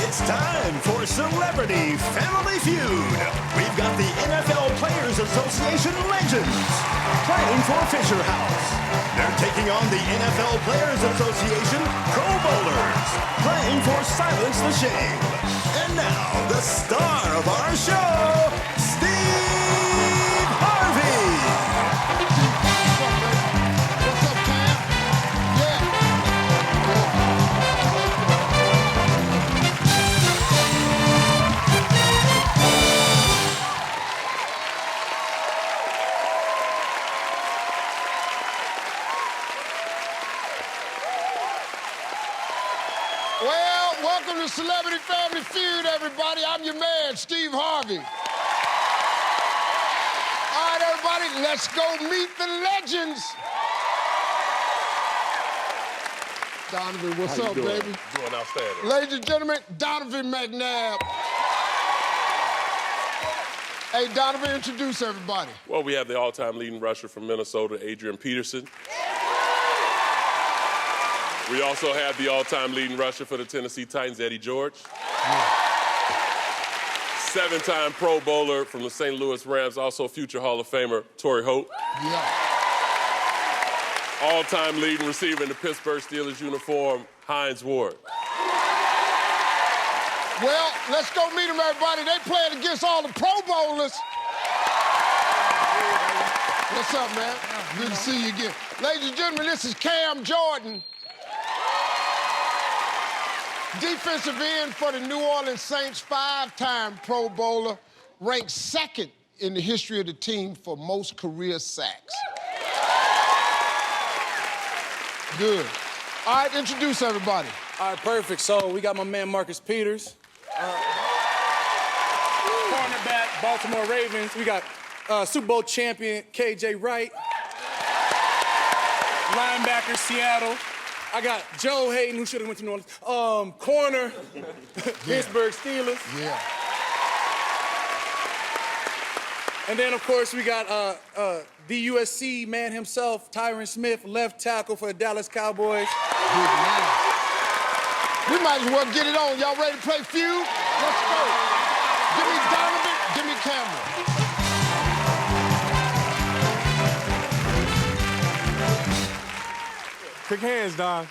It's time for Celebrity Family Feud. We've got the NFL Players Association legends playing for Fisher House. They're taking on the NFL Players Association Pro Bowlers playing for Silence the Shame. And now, the star of our show, Steve Harvey. What's up, Cam? Yeah. Well, welcome to Celebrity Family Feud, everybody. I'm your man, Steve Harvey. All right, everybody, let's go meet the legends. Donovan, what's up, baby? Doing outstanding. Ladies and gentlemen, Donovan McNabb. Hey, Donovan, introduce everybody. Well, we have the all-time leading rusher from Minnesota, Adrian Peterson. We also have the all-time leading rusher for the Tennessee Titans, Eddie George. Seven-time Pro Bowler from the St. Louis Rams, also future Hall of Famer, Torrey Holt. Yeah. All-time leading receiver in the Pittsburgh Steelers uniform, Hines Ward. Well, let's go meet them, everybody. They playing against all the Pro Bowlers. What's up, man? Good to see you again. Ladies and gentlemen, this is Cam Jordan. Defensive end for the New Orleans Saints, five-time Pro Bowler, ranked second in the history of the team for most career sacks. Good. All right, introduce everybody. All right, perfect. So we got my man Marcus Peters. Cornerback, Baltimore Ravens. We got Super Bowl champion KJ Wright. Linebacker, Seattle. I got Joe Hayden, who should have went to New Orleans. Corner, Pittsburgh Steelers. Yeah. And then, of course, we got the USC man himself, Tyron Smith, left tackle for the Dallas Cowboys. Good man. We might as well get it on. Y'all ready to play feud? Let's go. Give me Donovan, give me Cameron. Quick hands, Don.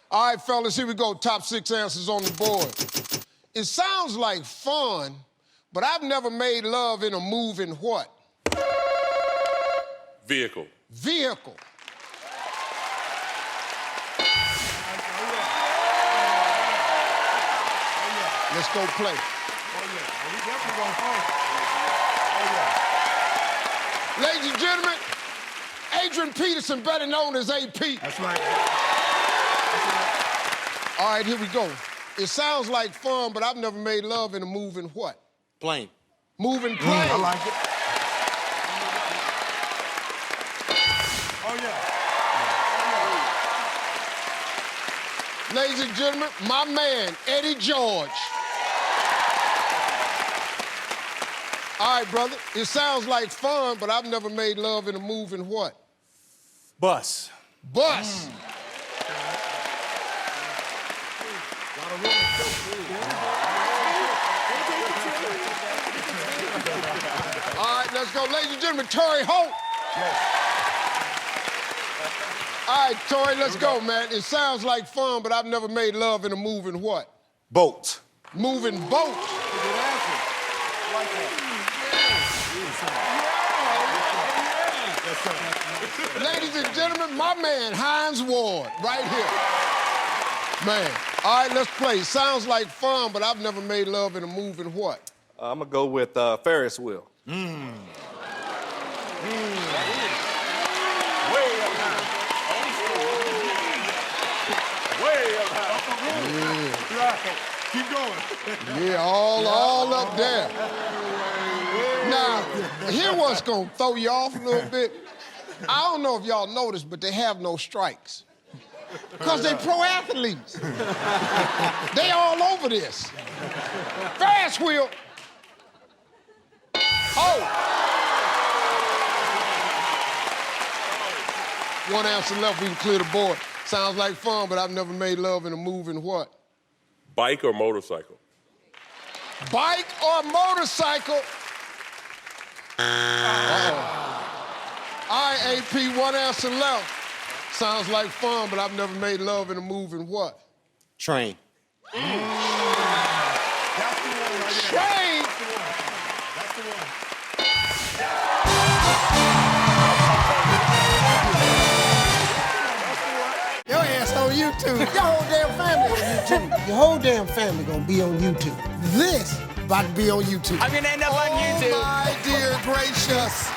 All right, fellas, here we go. Top 6 answers on the board. It sounds like fun, but I've never made love in a moving what? Vehicle. Vehicle. Let's go play. Ladies and gentlemen, Adrian Peterson, better known as AP. That's right. All right, here we go. It sounds like fun, but I've never made love in a moving what? Plane. Moving plane. I like it. Oh, yeah. Ladies and gentlemen, my man, Eddie George. All right, brother, it sounds like fun, but I've never made love in a moving what? Bus. Bus. All right, let's go. Ladies and gentlemen, Torrey Holt. All right, Torrey, let's go, man. It sounds like fun, but I've never made love in a moving what? Boat. Moving boat. Ladies and gentlemen, my man, Hines Ward, right here. Man, all right, let's play. Sounds like fun, but I've never made love in a moving what? I'm gonna go with Ferris wheel. Way up high. Way up high. Yeah. Keep going. Yeah, all up there. Now, here what's gonna throw you off a little bit. I don't know if y'all noticed, but they have no strikes. Because they pro athletes. They all over this. Ferris wheel. Oh! One answer left, we can clear the board. Sounds like fun, but I've never made love in a moving what? Bike or motorcycle? Bike or motorcycle? All right, AP, one answer left. Sounds like fun, but I've never made love in a moving what? Train. That's the one right there. Train? That's the one. Your ass on YouTube. Your whole damn family on YouTube. Your whole damn family gonna be on YouTube. This about to be on YouTube. I'm gonna end up on YouTube. Oh, my dear gracious.